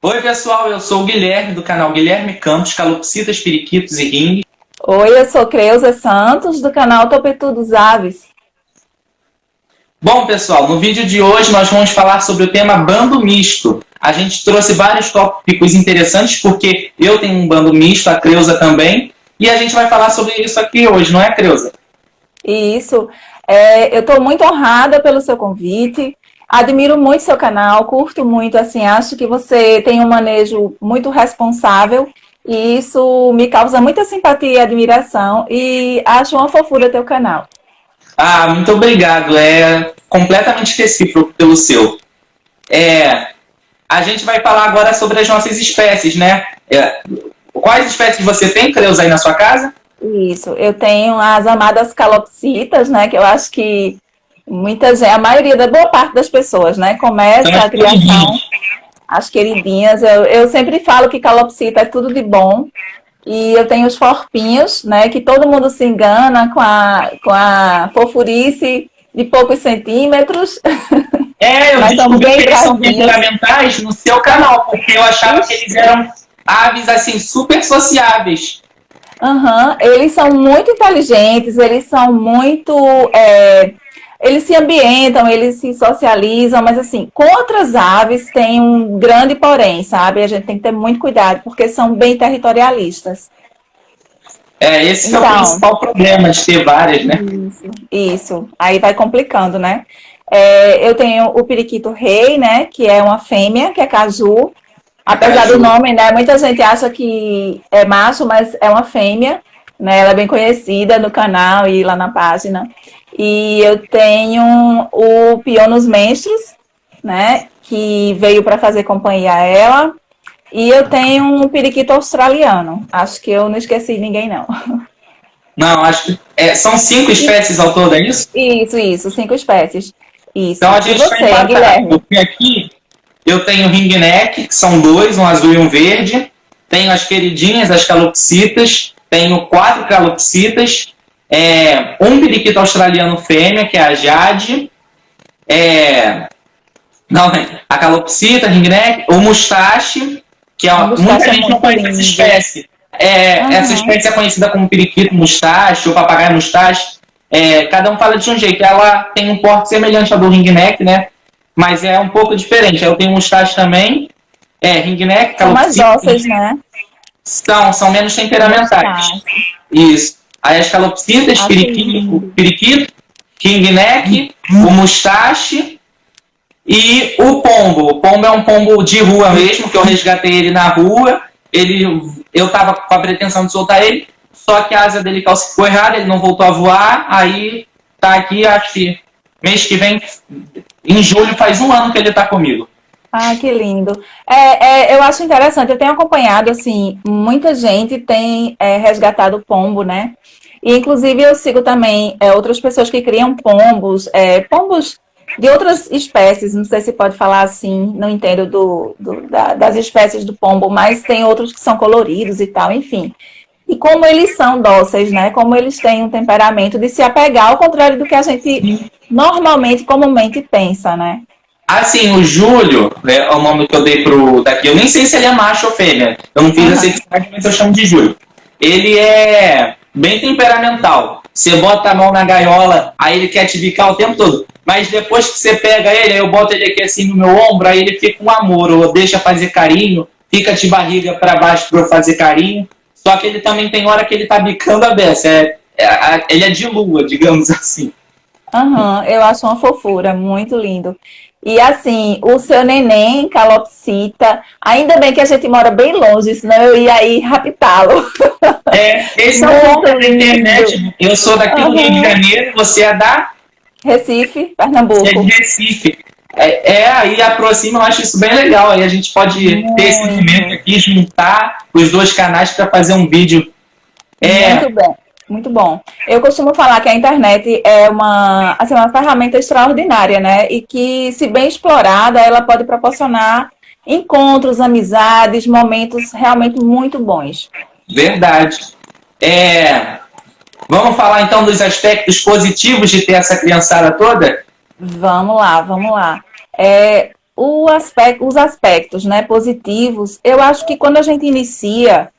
Oi, pessoal, eu sou o Guilherme, do canal Guilherme Campos, calopsitas, periquitos e ringue. Oi, eu sou Creuza Santos, do canal Topetu dos Aves. Bom, pessoal, no vídeo de hoje nós vamos falar sobre o tema bando misto. A gente trouxe vários tópicos interessantes, porque eu tenho um bando misto, a Creuza também, e a gente vai falar sobre isso aqui hoje, não é, Creuza? Isso, eu estou muito honrada pelo seu convite, admiro muito seu canal, curto muito, assim, acho que você tem um manejo muito responsável, e isso me causa muita simpatia e admiração, e acho uma fofura teu canal. Ah, muito obrigado, é completamente recíproco pelo seu. A gente vai falar agora sobre as nossas espécies, né? Quais espécies você tem, Creuza, aí na sua casa? Isso, eu tenho as amadas calopsitas, né, que eu acho que muita gente, a maioria da boa parte das pessoas, né, São começa as a criação. queridinhas. As queridinhas, eu sempre falo que calopsita é tudo de bom. E eu tenho os forpinhos, né? Que todo mundo se engana com a fofurice de poucos centímetros, Eu mas são descobri que bem eles são bravinhos. temperamentais no seu canal, porque eu achava que eles eram aves, assim, super sociáveis. Uhum. Eles são muito inteligentes, eles são muito. Eles se ambientam, eles se socializam, mas assim, com outras aves tem um grande porém, sabe? A gente tem que ter muito cuidado, porque são bem territorialistas. Esse que é o Então, principal problema de ter várias, né? isso. Aí vai complicando, né? Eu tenho o periquito rei, né? Que é uma fêmea, que é caju. A Apesar do caju. nome, né? Muita gente acha que é macho, mas é uma fêmea. Né? Ela é bem conhecida no canal e lá na página. E eu tenho o Pionus menstrus, né? Que veio para fazer companhia a ela. E eu tenho um periquito australiano. Acho que eu não esqueci ninguém, não. Não, acho que são 5 espécies ao todo, é isso? Isso, 5 espécies. Então Isso. a E gente está você, empatado. Guilherme? Porque aqui eu tenho ringneck, que são 2, um azul e um verde. Tenho as queridinhas, as calopsitas. Tenho 4 calopsitas. Um periquito australiano fêmea, que é a Jade. Não, a calopsita, ringneck. O mustache, que O muita mustache é gente não muito conhece essa lindo. espécie. Essa Aham. espécie é conhecida como periquito mustache ou papagaio mustache. Cada um fala de um jeito. Ela tem um porte semelhante ao do ringneck, né? Mas é um pouco diferente. Eu tenho mustache também. Ringneck, São mais calopsita. dóceis, né? São menos O temperamentais. mustache. Isso. Aí as calopsitas, Acho lindo. periquito, ringneck, o mustache e o pombo. O pombo é um pombo de rua mesmo, que eu resgatei ele na rua. Eu tava com a pretensão de soltar ele, só que a asa dele calcificou errada, ele não voltou a voar, aí tá aqui, acho que mês que vem, em julho, faz um ano que ele tá comigo. Ah, que lindo. Eu acho interessante, eu tenho acompanhado, assim, muita gente tem resgatado o pombo, né? E, inclusive, eu sigo também outras pessoas que criam pombos, pombos de outras espécies, não sei se pode falar assim, não entendo das espécies do pombo, mas tem outros que são coloridos e tal, enfim. E como eles são dóceis, né? Como eles têm um temperamento de se apegar, ao contrário do que a gente normalmente, comumente pensa, né? Assim, o Júlio, né, é o nome que eu dei pro daqui, eu nem sei se ele é macho ou fêmea, eu não fiz essa Aham. identidade, mas eu chamo de Júlio. Ele é bem temperamental. Você bota a mão na gaiola, aí ele quer te bicar o tempo todo. Mas depois que você pega ele, aí eu boto ele aqui assim no meu ombro, aí ele fica com amor, ou deixa fazer carinho, fica de barriga para baixo para eu fazer carinho. Só que ele também tem hora que ele tá bicando a beça. Ele é de lua, digamos assim. Aham, eu acho uma fofura, muito lindo. E assim, o seu neném, calopsita, ainda bem que a gente mora bem longe, senão eu ia aí raptá-lo. Esse é o ponto Muito da lindo. internet. Eu sou daqui do Rio de Aham. Janeiro, Recife, você é de Pernambuco. Recife. Aí aproxima, eu acho isso bem legal. Aí a gente pode ter esse movimento Muito, aqui, juntar os dois canais para fazer um vídeo. É, muito bem. Muito bom. Eu costumo falar que a internet é assim, uma ferramenta extraordinária, né? E que, se bem explorada, ela pode proporcionar encontros, amizades, momentos realmente muito bons. verdade. É, vamos falar então dos aspectos positivos de ter essa criançada toda? Vamos lá, vamos lá. os aspectos, né, positivos, eu acho que quando a gente inicia,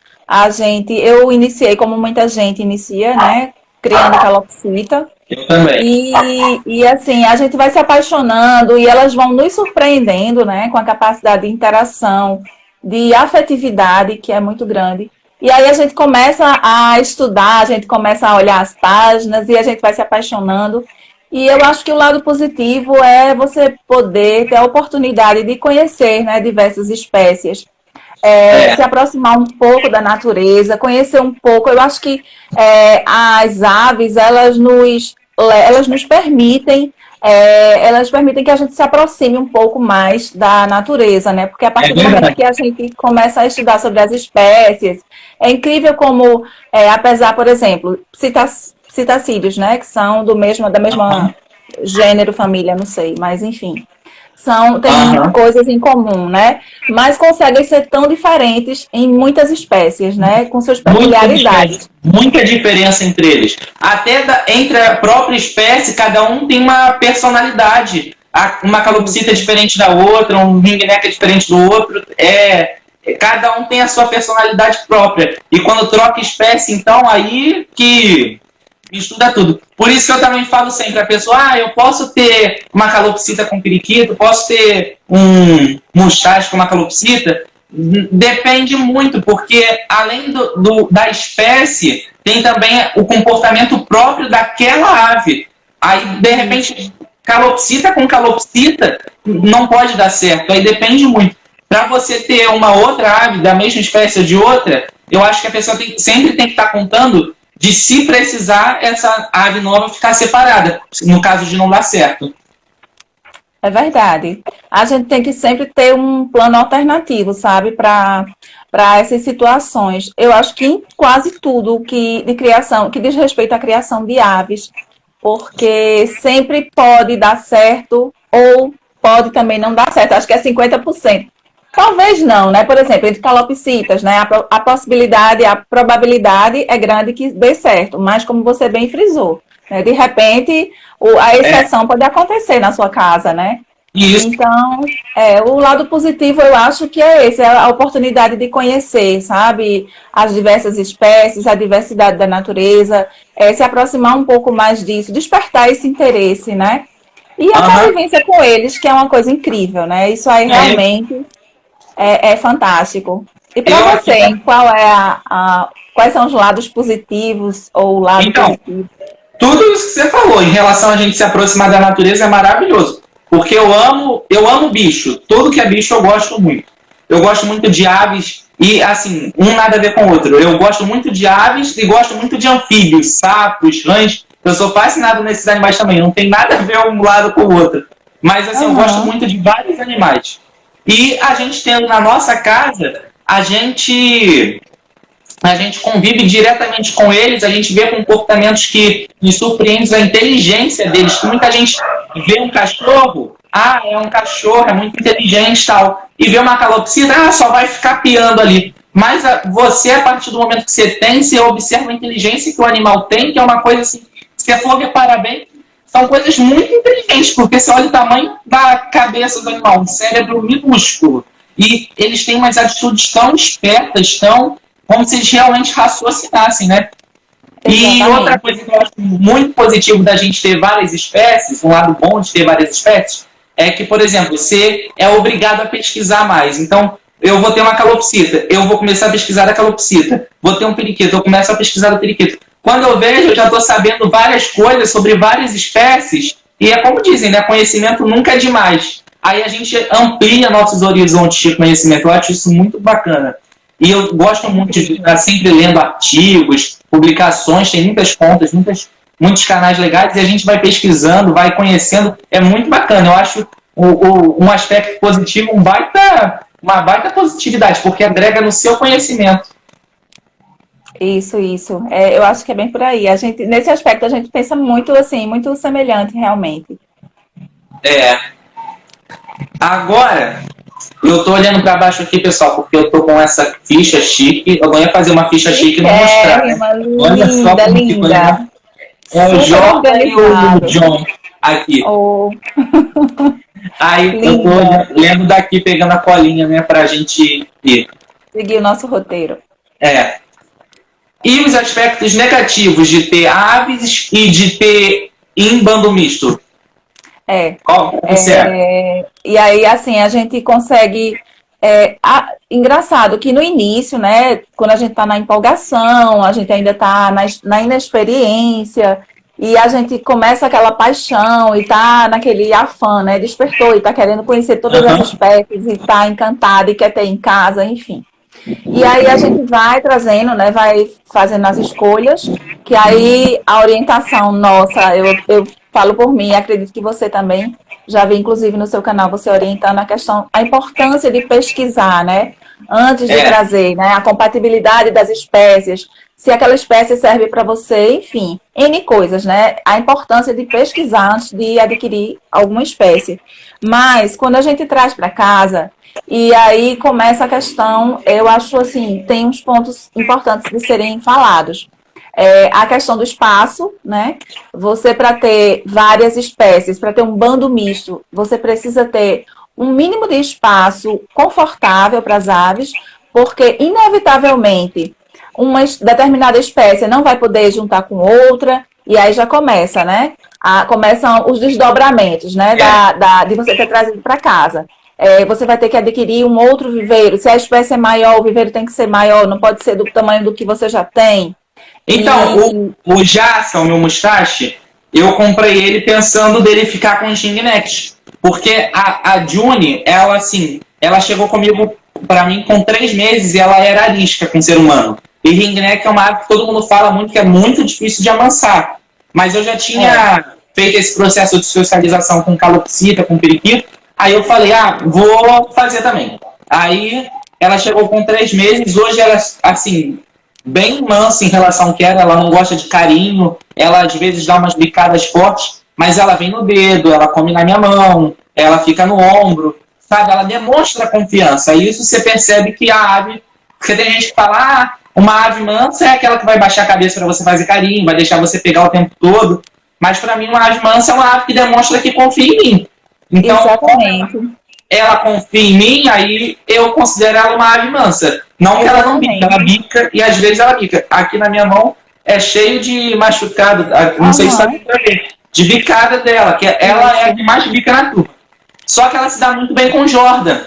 eu iniciei como muita gente inicia, né, criando calopsita, Eu também. e assim, a gente vai se apaixonando e elas vão nos surpreendendo, né, com a capacidade de interação, de afetividade, que é muito grande. E aí a gente começa a estudar, a gente começa a olhar as páginas e a gente vai se apaixonando. E eu acho que o lado positivo é você poder ter a oportunidade de conhecer, né, diversas espécies, É, se aproximar um pouco da natureza, conhecer um pouco. Eu acho que as aves, elas nos permitem, elas permitem que a gente se aproxime um pouco mais da natureza, né? Porque a é partir do momento verdade. que a gente começa a estudar sobre as espécies, é incrível como, apesar, por exemplo, citacídeos, né? Que são da mesma Aham, gênero, família, não sei, mas enfim têm aham. coisas em comum, né? Mas conseguem ser tão diferentes em muitas espécies, né? Com suas peculiaridades. Muita diferença entre eles. Até entre a própria espécie, cada um tem uma personalidade. Uma calopsita é diferente da outra, um ringneck é diferente do outro. Cada um tem a sua personalidade própria. E quando troca espécie, então, aí que estuda tudo. Por isso que eu também falo sempre, a pessoa, eu posso ter uma calopsita com periquito, posso ter um mustache com uma calopsita, depende muito, porque além da espécie, tem também o comportamento próprio daquela ave. Aí, de repente, calopsita com calopsita não pode dar certo, aí depende muito. Para você ter uma outra ave da mesma espécie ou de outra, eu acho que a pessoa sempre tem que estar contando de se precisar essa ave nova ficar separada, no caso de não dar certo. É verdade. A gente tem que sempre ter um plano alternativo, sabe, para essas situações. Eu acho que em quase tudo de criação, que diz respeito à criação de aves, porque sempre pode dar certo ou pode também não dar certo. Acho que é 50%. Talvez não, né? Por exemplo, entre calopsitas, né? A possibilidade, a probabilidade é grande que dê certo, mas como você bem frisou, né? De repente, a É, exceção pode acontecer na sua casa, né? isso. Então, o lado positivo eu acho que é esse, é a oportunidade de conhecer, sabe, as diversas espécies, a diversidade da natureza, se aproximar um pouco mais disso, despertar esse interesse, né? E a Aham. convivência com eles, que é uma coisa incrível, né? Isso aí É, realmente é fantástico. E para eu aqui. você, quais são os lados positivos ou o lado Então, positivo? tudo isso que você falou em relação a gente se aproximar da natureza é maravilhoso. Porque eu amo bicho. Tudo que é bicho eu gosto muito. Eu gosto muito de aves e, assim, um nada a ver com o outro. Eu gosto muito de aves e gosto muito de anfíbios, sapos, rãs. Eu sou fascinado nesses animais também. Não tem nada a ver um lado com o outro. Mas, assim, eu gosto Aham. muito de vários animais. E a gente tendo na nossa casa, a gente convive diretamente com eles, a gente vê comportamentos que nos surpreendem, a inteligência deles. Muita gente vê um cachorro, é um cachorro, é muito inteligente e tal. E vê uma calopsita, só vai ficar piando ali. Mas você, a partir do momento que você observa a inteligência que o animal tem, que é uma coisa assim, se você for reparar bem, são coisas muito inteligentes, porque você olha o tamanho da cabeça do animal, um cérebro minúsculo. E eles têm umas atitudes tão espertas, tão como se eles realmente raciocinassem, né? E outra Exatamente. coisa que eu acho muito positivo da gente ter várias espécies, um lado bom de ter várias espécies, é que, por exemplo, você é obrigado a pesquisar mais. Então, eu vou ter uma calopsita, eu vou começar a pesquisar a calopsita. Vou ter um periquito, eu começo a pesquisar o periquito. Quando eu vejo, eu já estou sabendo várias coisas sobre várias espécies, e é como dizem, né? Conhecimento nunca é demais. Aí a gente amplia nossos horizontes de conhecimento. Eu acho isso muito bacana. E eu gosto muito de estar sempre lendo artigos, publicações, tem muitas contas, muitos canais legais, e a gente vai pesquisando, vai conhecendo. É muito bacana. Eu acho um aspecto positivo, uma baita positividade, porque agrega no seu conhecimento. Isso. Eu acho que é bem por aí. Nesse aspecto, a gente pensa muito assim, muito semelhante, realmente. É. Agora, eu tô olhando para baixo aqui, pessoal, porque eu tô com essa ficha chique. Eu ia fazer uma ficha chique e não mostrar, né? Chiquérrima, Olha só linda, como que coisa. linda. É o Super J e o organizado. John aqui. Oh, Aí eu tô Linda. lendo daqui, pegando a colinha, né, pra gente ir. Seguir o nosso roteiro. É. E os aspectos negativos de ter aves e de ter em bando misto? É. Qual você é? E aí, assim, a gente consegue. Engraçado que no início, né, quando a gente está na empolgação, a gente ainda está na inexperiência, e a gente começa aquela paixão e tá naquele afã, né, despertou e tá querendo conhecer todas as Aham. espécies e tá encantado e quer ter em casa, enfim. E aí a gente vai trazendo, né, vai fazendo as escolhas, que aí a orientação nossa, eu falo por mim, acredito que você também já vi, inclusive, no seu canal, você orientando a questão, a importância de pesquisar, né, antes de É. trazer, né, a compatibilidade das espécies, se aquela espécie serve para você, enfim, N coisas, né, a importância de pesquisar antes de adquirir alguma espécie. Mas, quando a gente traz para casa, e aí começa a questão, eu acho assim, tem uns pontos importantes de serem falados. A questão do espaço, né? Você, para ter várias espécies, para ter um bando misto, você precisa ter um mínimo de espaço confortável para as aves, porque, inevitavelmente, uma determinada espécie não vai poder juntar com outra, e aí já começa, né? Começam os desdobramentos, né? De você ter trazido para casa. Você vai ter que adquirir um outro viveiro. Se a espécie é maior, o viveiro tem que ser maior, não pode ser do tamanho do que você já tem. Então, o Jason, meu mustache, eu comprei ele pensando dele ficar com os ringnecks. Porque a June, ela assim, ela chegou comigo, pra mim, com 3 meses e ela era arisca com o ser humano. E ringneck é uma ave que todo mundo fala muito que é muito difícil de amansar. Mas eu já tinha feito esse processo de socialização com calopsita, com periquito. Aí eu falei, vou fazer também. Aí ela chegou com 3 meses, hoje ela, assim, bem mansa em relação ao que era, ela não gosta de carinho, ela às vezes dá umas bicadas fortes, mas ela vem no dedo, ela come na minha mão, ela fica no ombro, sabe? Ela demonstra confiança. E isso você percebe que a ave, porque tem gente que fala, uma ave mansa é aquela que vai baixar a cabeça para você fazer carinho, vai deixar você pegar o tempo todo, mas para mim uma ave mansa é uma ave que demonstra que confia em mim. Então, Exatamente. ela confia em mim, aí eu considero ela uma ave mansa. Não que ela não bica, ela bica e às vezes ela bica. Aqui na minha mão é cheio de machucado, não sei se sabe pra ver, de bicada dela, que ela é a que mais bica na turma. Só que ela se dá muito bem com o Jordan.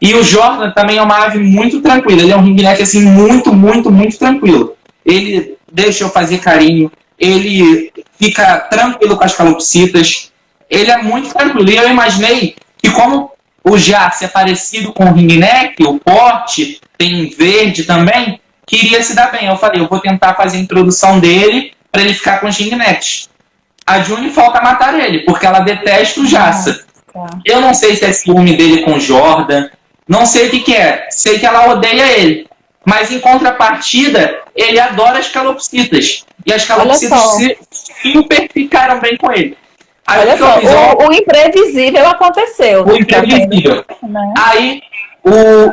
E o Jordan também é uma ave muito tranquila. Ele é um ringneck assim, muito, muito, muito tranquilo. Ele deixa eu fazer carinho, ele fica tranquilo com as calopsitas, ele é muito tranquilo. E eu imaginei que como o jace é parecido com o ringneck, o porte, tem verde também, que iria se dar bem. Eu falei, eu vou tentar fazer a introdução dele para ele ficar com os ringnecks. A June falta matar ele, porque ela detesta o jaça. Eu não sei se é ciúme dele com o Jordan, não sei o que é. Sei que ela odeia ele. Mas em contrapartida, ele adora as calopsitas. E as calopsitas super ficaram bem com ele. Aí, olha só, o imprevisível aconteceu. O imprevisível. Né? Aí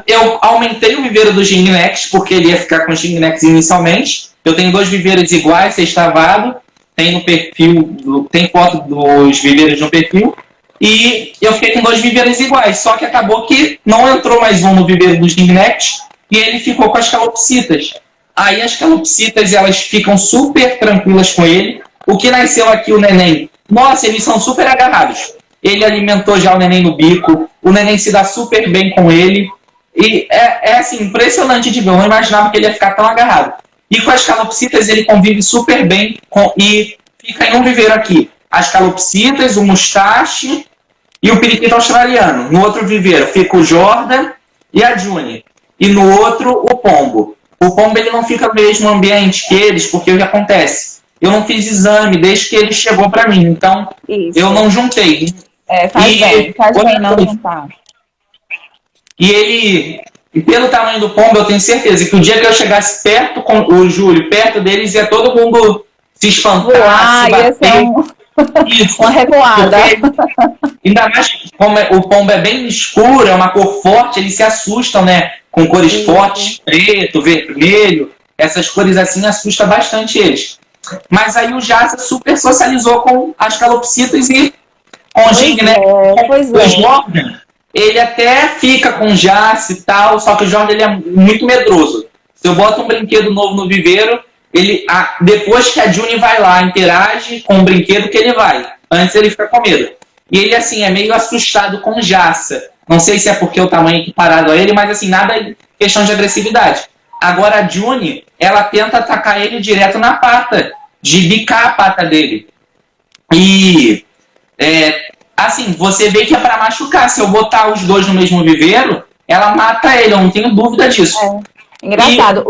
eu aumentei o viveiro dos ringnecks, porque ele ia ficar com os ringnecks inicialmente. Eu tenho 2 viveiros iguais, sextavado. Tem no perfil, tem foto dos viveiros no perfil. E eu fiquei com 2 viveiros iguais. Só que acabou que não entrou mais um no viveiro dos ringnecks e ele ficou com as calopsitas. Aí as calopsitas, elas ficam super tranquilas com ele. O que nasceu aqui, o neném, nossa, eles são super agarrados. Ele alimentou já o neném no bico, o neném se dá super bem com ele. E é assim, impressionante de ver. Eu não imaginava que ele ia ficar tão agarrado. E com as calopsitas ele convive super bem e fica em um viveiro aqui. As calopsitas, o mustache e o periquito australiano. No outro viveiro fica o Jordan e a June. E no outro, o pombo. O pombo ele não fica no mesmo ambiente que eles, porque o que acontece? Eu não fiz exame desde que ele chegou para mim, então eu não juntei. Faz bem não juntar. E pelo tamanho do pombo, eu tenho certeza que o dia que eu chegasse perto com o Júlio, perto deles, ia todo mundo se espantar, se bater. Uma revoada. Ainda mais como o pombo é bem escuro, é uma cor forte, eles se assustam, né? Com cores fortes, preto, vermelho, essas cores assim assustam bastante eles. Mas aí o jaça super socializou com as calopsitas e com o Pois Jing, né? é, pois O é. Jordan, ele até fica com Jace e tal, só que o Jordan ele é muito medroso. Se eu boto um brinquedo novo no viveiro, depois que a Juni vai lá, interage com o brinquedo que ele vai. Antes ele fica com medo. E ele, assim, é meio assustado com Jaça. Não sei se é porque o tamanho é equiparado a ele, mas, assim, nada é questão de agressividade. Agora, a Juni, ela tenta atacar ele direto na pata, de bicar a pata dele. E, assim, você vê que é para machucar. Se eu botar os dois no mesmo viveiro, ela mata ele, eu não tenho dúvida disso. Engraçado,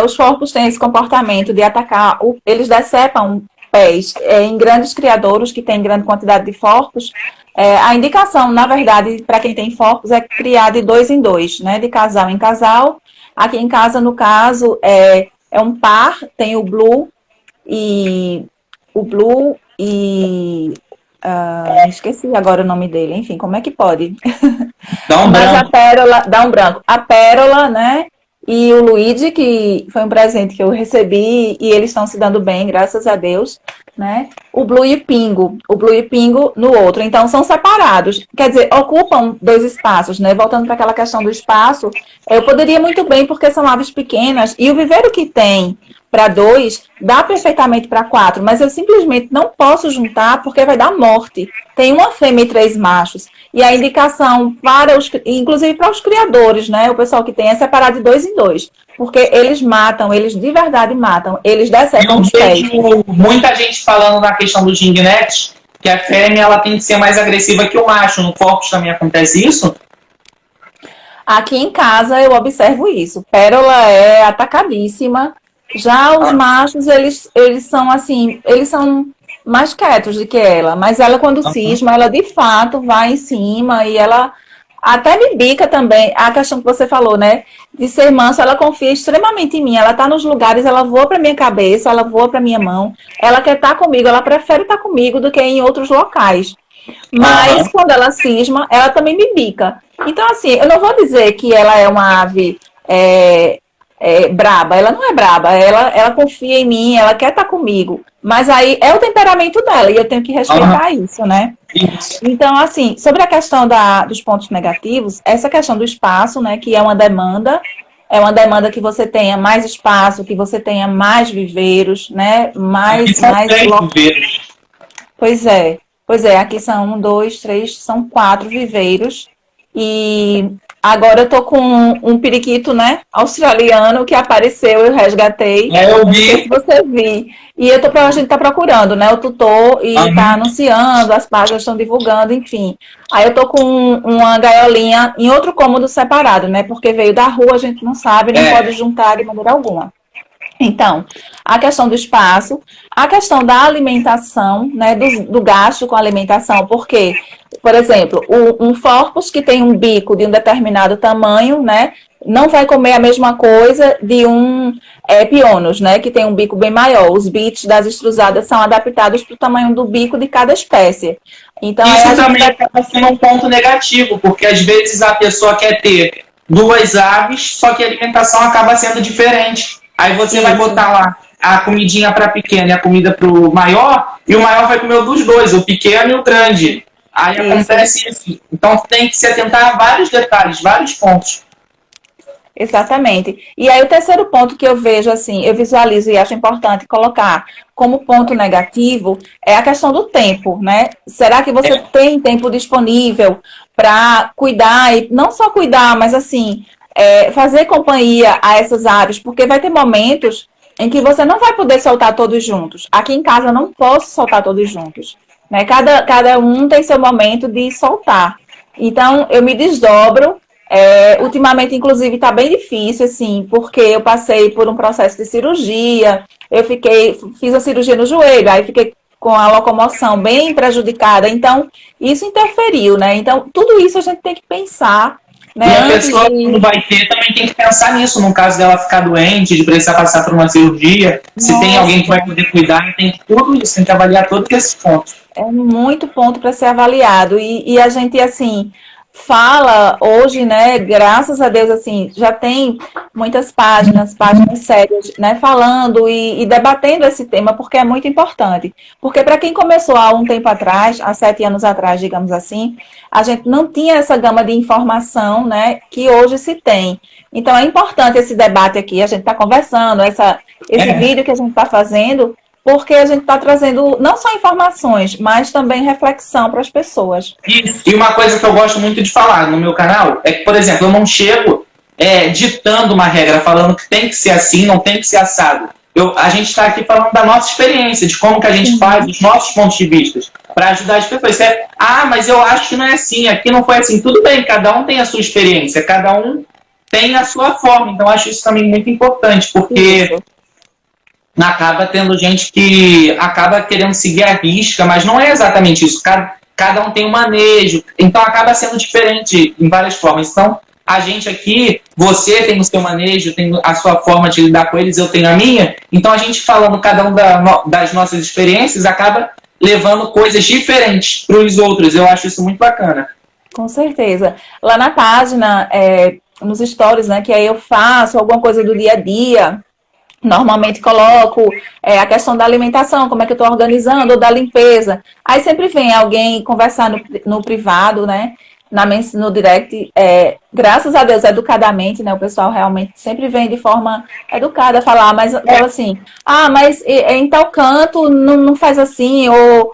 os porcos têm esse comportamento de atacar, eles decepam pés em grandes criadouros que têm grande quantidade de forcos. A indicação, na verdade, para quem tem forcos, é criar de 2 em 2, né? De casal em casal. Aqui em casa, no caso, é um par, tem o Blue e esqueci agora o nome dele, enfim, como é que pode? Mas a Pérola, dá um branco. A Pérola, né? E o Luigi, que foi um presente que eu recebi, e eles estão se dando bem, graças a Deus, né? O Blue e o Pingo no outro. Então, são separados. Quer dizer, ocupam 2 espaços, né? Voltando para aquela questão do espaço, eu poderia muito bem, porque são aves pequenas, e o viveiro que tem para 2, dá perfeitamente para 4, mas eu simplesmente não posso juntar, porque vai dar morte. Tem uma fêmea e 3 machos. E a indicação para inclusive para os criadores, né? O pessoal que tem é separar de 2 em 2. Porque eles matam, eles de verdade matam. Eles decepam os pés. Eu vejo muita gente falando na questão do Gingnet, que a fêmea ela tem que ser mais agressiva que o macho. No corpus também acontece isso? Aqui em casa eu observo isso. Pérola é atacadíssima. Já os machos, eles são assim, eles são mais quietos do que ela. Mas ela, quando cisma, ela de fato vai em cima e ela até me bica também. A questão que você falou, né? De ser manso, ela confia extremamente em mim. Ela tá nos lugares, ela voa pra minha cabeça, ela voa pra minha mão. Ela quer estar comigo, ela prefere estar comigo do que em outros locais. Mas quando ela cisma, ela também me bica. Então, assim, eu não vou dizer que ela é uma ave braba. Ela não é braba. Ela confia em mim, ela quer estar comigo. Mas aí é o temperamento dela e eu tenho que respeitar isso, né? Então, assim, sobre a questão dos pontos negativos, essa questão do espaço, né, que é uma demanda que você tenha mais espaço, que você tenha mais viveiros, né, mais viveiros. Pois é, aqui são 1, 2, 3, são 4 viveiros. E agora eu tô com um periquito, né, australiano que apareceu, eu resgatei. Eu vi. Você viu. E a gente tá procurando, né, o tutor e tá anunciando, as páginas estão divulgando, enfim. Aí eu tô com uma gaiolinha em outro cômodo separado, né, porque veio da rua, a gente não sabe, não pode juntar de maneira alguma. Então, a questão do espaço, a questão da alimentação, né, do gasto com a alimentação, porque, por exemplo, um Forpus que tem um bico de um determinado tamanho, né, não vai comer a mesma coisa de um Pionus, né, que tem um bico bem maior. Os bits das extrusadas são adaptados para o tamanho do bico de cada espécie. Então, isso também acaba sendo um ponto negativo, porque às vezes a pessoa quer ter 2 aves, só que a alimentação acaba sendo diferente. Aí você vai botar lá a comidinha para pequeno e a comida para o maior, e o maior vai comer o dos 2, o pequeno e o grande. Aí acontece isso. Então tem que se atentar a vários detalhes, vários pontos. Exatamente. E aí o terceiro ponto que eu vejo, assim, eu visualizo e acho importante colocar como ponto negativo é a questão do tempo, né? Será que você tem tempo disponível para cuidar, e não só cuidar, mas assim, fazer companhia a essas aves? Porque vai ter momentos em que você não vai poder soltar todos juntos. Aqui em casa eu não posso soltar todos juntos, né? Cada um tem seu momento de soltar. Então, eu me desdobro. Ultimamente, inclusive, está bem difícil, assim, porque eu passei por um processo de cirurgia, fiz a cirurgia no joelho, aí fiquei com a locomoção bem prejudicada, então isso interferiu, né? Então, tudo isso a gente tem que pensar, né? E a pessoa que não vai ter também tem que pensar nisso, no caso dela ficar doente, de precisar passar por uma cirurgia, se tem alguém que vai poder cuidar, tem que tudo isso, tem que avaliar todos esses pontos. É muito ponto para ser avaliado, e a gente, assim, fala hoje, né, graças a Deus, assim, já tem muitas páginas sérias, né, falando e debatendo esse tema, porque é muito importante. Porque para quem começou há um tempo atrás, há 7 anos atrás, digamos assim, a gente não tinha essa gama de informação, né, que hoje se tem. Então é importante esse debate aqui, a gente está conversando, esse vídeo que a gente está fazendo, porque a gente está trazendo não só informações, mas também reflexão para as pessoas. E uma coisa que eu gosto muito de falar no meu canal é que, por exemplo, eu não chego ditando uma regra, falando que tem que ser assim, não tem que ser assado. A gente está aqui falando da nossa experiência, de como que a gente faz, dos nossos pontos de vista, para ajudar as pessoas. Mas eu acho que não é assim, aqui não foi assim. Tudo bem, cada um tem a sua experiência, cada um tem a sua forma. Então, eu acho isso também muito importante, porque acaba tendo gente que acaba querendo seguir a risca, mas não é exatamente isso. Cada um tem um manejo, então acaba sendo diferente em várias formas. Então, a gente aqui, você tem o seu manejo, tem a sua forma de lidar com eles, eu tenho a minha. Então, a gente falando cada um das nossas experiências, acaba levando coisas diferentes para os outros. Eu acho isso muito bacana. Com certeza. Lá na página, nos stories, né, que aí eu faço alguma coisa do dia a dia, normalmente coloco a questão da alimentação, como é que eu estou organizando, ou da limpeza. Aí sempre vem alguém conversar no privado, né? No direct, graças a Deus, educadamente, né? O pessoal realmente sempre vem de forma educada falar, mas fala assim, mas em tal canto não faz assim, ou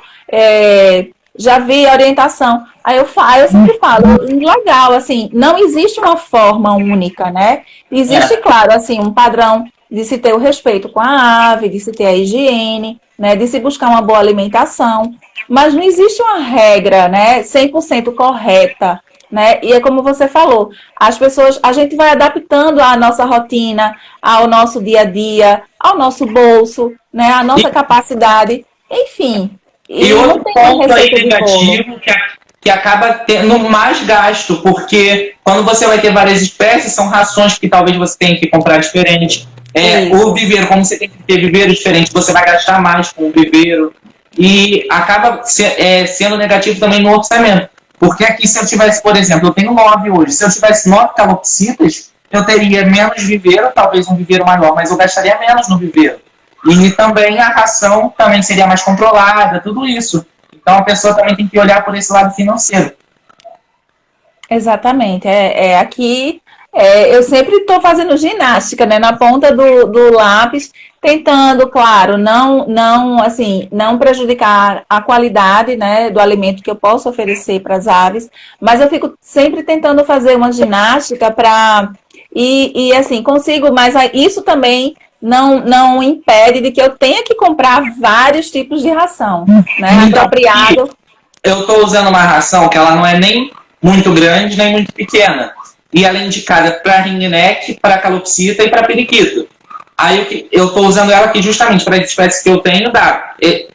já vi orientação. Aí eu sempre falo, legal, assim, não existe uma forma única, né? Existe, claro, assim, um padrão de se ter o respeito com a ave, de se ter a higiene, né, de se buscar uma boa alimentação, mas não existe uma regra, né, 100% correta, né, e é como você falou, a gente vai adaptando a nossa rotina, ao nosso dia a dia, ao nosso bolso, né, à nossa capacidade, enfim. E outro ponto aí negativo que acaba tendo mais gasto, porque quando você vai ter várias espécies, são rações que talvez você tenha que comprar diferente. O viveiro, como você tem que ter viveiro diferente, você vai gastar mais com o viveiro. E acaba sendo negativo também no orçamento. Porque aqui, se eu tivesse, por exemplo, eu tenho 9 hoje. Se eu tivesse 9 calopsitas, eu teria menos viveiro, talvez um viveiro maior, mas eu gastaria menos no viveiro. E também a ração também seria mais controlada, tudo isso. Então a pessoa também tem que olhar por esse lado financeiro. Exatamente. Aqui eu sempre estou fazendo ginástica, né, na ponta do lápis, tentando, claro, não prejudicar a qualidade, né, do alimento que eu posso oferecer para as aves, mas eu fico sempre tentando fazer uma ginástica e assim, consigo, mas isso também não impede de que eu tenha que comprar vários tipos de ração, né, então, apropriado. Eu estou usando uma ração que ela não é nem muito grande, nem muito pequena. E ela é indicada para ringneck, para calopsita e para periquito. Aí eu estou usando ela aqui justamente para as espécies que eu tenho,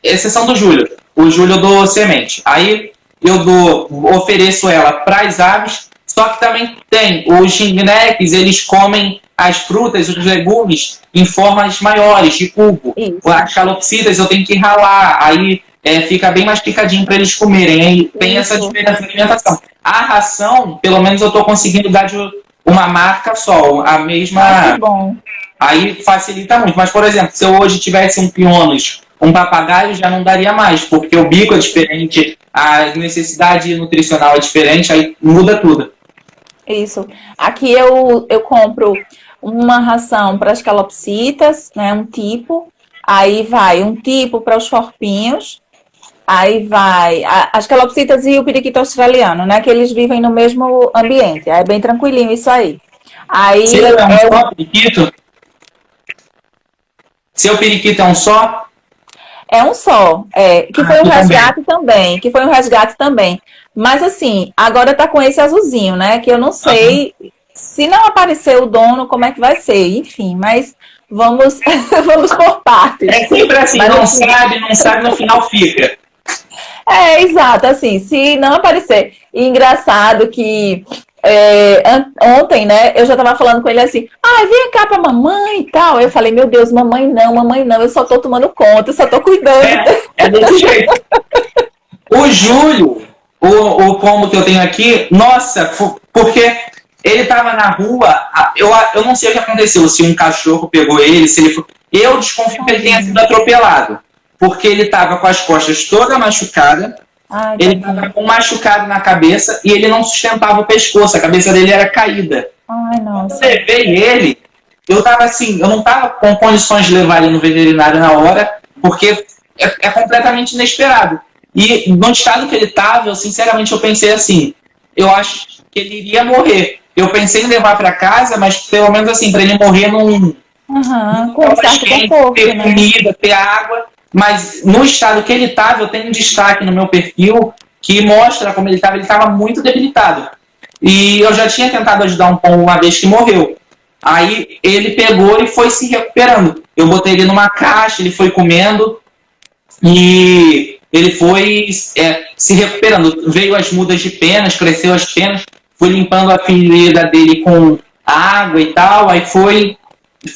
exceção do Júlio. O Júlio eu dou semente. Aí eu ofereço ela para as aves, só que também tem os ringnecks, eles comem as frutas, os legumes em formas maiores, de cubo. Isso. As calopsitas eu tenho que ralar, aí fica bem mais picadinho para eles comerem. Aí tem essa diferença de alimentação. A ração, pelo menos eu estou conseguindo dar de uma marca só, a mesma. Que bom. Aí facilita muito. Mas, por exemplo, se eu hoje tivesse um pionos, um papagaio, já não daria mais, porque o bico é diferente, a necessidade nutricional é diferente, aí muda tudo. Isso. Aqui eu compro uma ração para as calopsitas, né, um tipo. Aí vai um tipo para os forpinhos. Aí vai as calopsitas e o periquito australiano, né? Que eles vivem no mesmo ambiente. Aí é bem tranquilinho isso aí. Aí Seu é um só periquito? Seu periquito é um só? É um só. Que foi um resgate também. Que foi um resgate também. Mas assim, agora tá com esse azulzinho, né? Que eu não sei se não aparecer o dono, como é que vai ser. Enfim, mas vamos por partes. É sempre assim, mas, não sabe, no final fica. Exato, assim, se não aparecer. E engraçado que ontem, né, eu já tava falando com ele assim, vem cá pra mamãe e tal. Eu falei, meu Deus, mamãe não, eu só tô tomando conta, eu só tô cuidando. É desse jeito. O Júlio, o pombo que eu tenho aqui, nossa, porque ele tava na rua, eu não sei o que aconteceu, se um cachorro pegou ele, se ele foi... Eu desconfio que ele tenha sido atropelado, porque ele tava com as costas toda machucada, ele tava com um machucado na cabeça e ele não sustentava o pescoço, a cabeça dele era caída. Ai, nossa. Quando eu levei ele, eu tava assim, eu não tava com condições de levar ele no veterinário na hora, porque é completamente inesperado. E no estado que ele estava, eu sinceramente eu pensei assim, eu acho que ele iria morrer. Eu pensei em levar para casa, mas pelo menos assim, para ele morrer com um certo conforto, ter né? comida, ter água. Mas no estado que ele estava, eu tenho um destaque no meu perfil que mostra como ele estava muito debilitado. E eu já tinha tentado ajudar um pombo uma vez que morreu. Aí ele pegou e foi se recuperando. Eu botei ele numa caixa, ele foi comendo e ele foi se recuperando. Veio as mudas de penas, cresceu as penas, fui limpando a ferida dele com água e tal, aí foi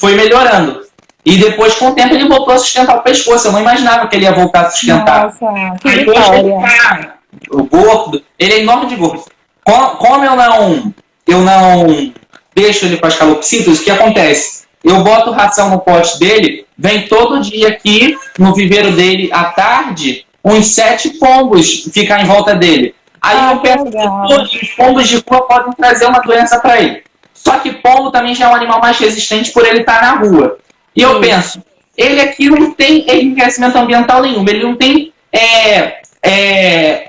melhorando. E depois, com o tempo, ele voltou a sustentar o pescoço. Eu não imaginava que ele ia voltar a sustentar. Nossa, que aí vitória. hoje ele tá gordo, ele é enorme de gordo. Como eu não deixo ele com as calopsitas, o que acontece? Eu boto ração no pote dele, vem todo dia aqui no viveiro dele à tarde, uns 7 pombos ficar em volta dele. Aí eu penso que todos os pombos de rua podem trazer uma doença para ele. Só que pombo também já é um animal mais resistente por ele estar na rua. E eu penso, ele aqui não tem enriquecimento ambiental nenhum, ele não tem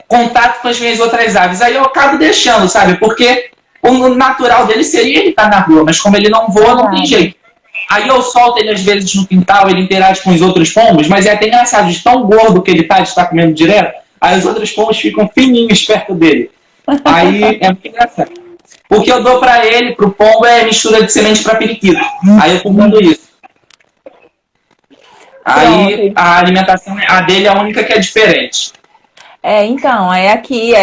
contato com as minhas outras aves. Aí eu acabo deixando, sabe? Porque o natural dele seria ele estar na rua, mas como ele não voa, não tem jeito. Aí eu solto ele às vezes no quintal, ele interage com os outros pombos, mas é até engraçado, de tão gordo que ele tá, de estar comendo direto, aí os outros pombos ficam fininhos perto dele. Aí é muito engraçado. O que eu dou pra ele, pro pombo, é mistura de semente pra periquito. Aí eu comendo isso. Aí a alimentação, a dele é a única que é diferente. Então, aqui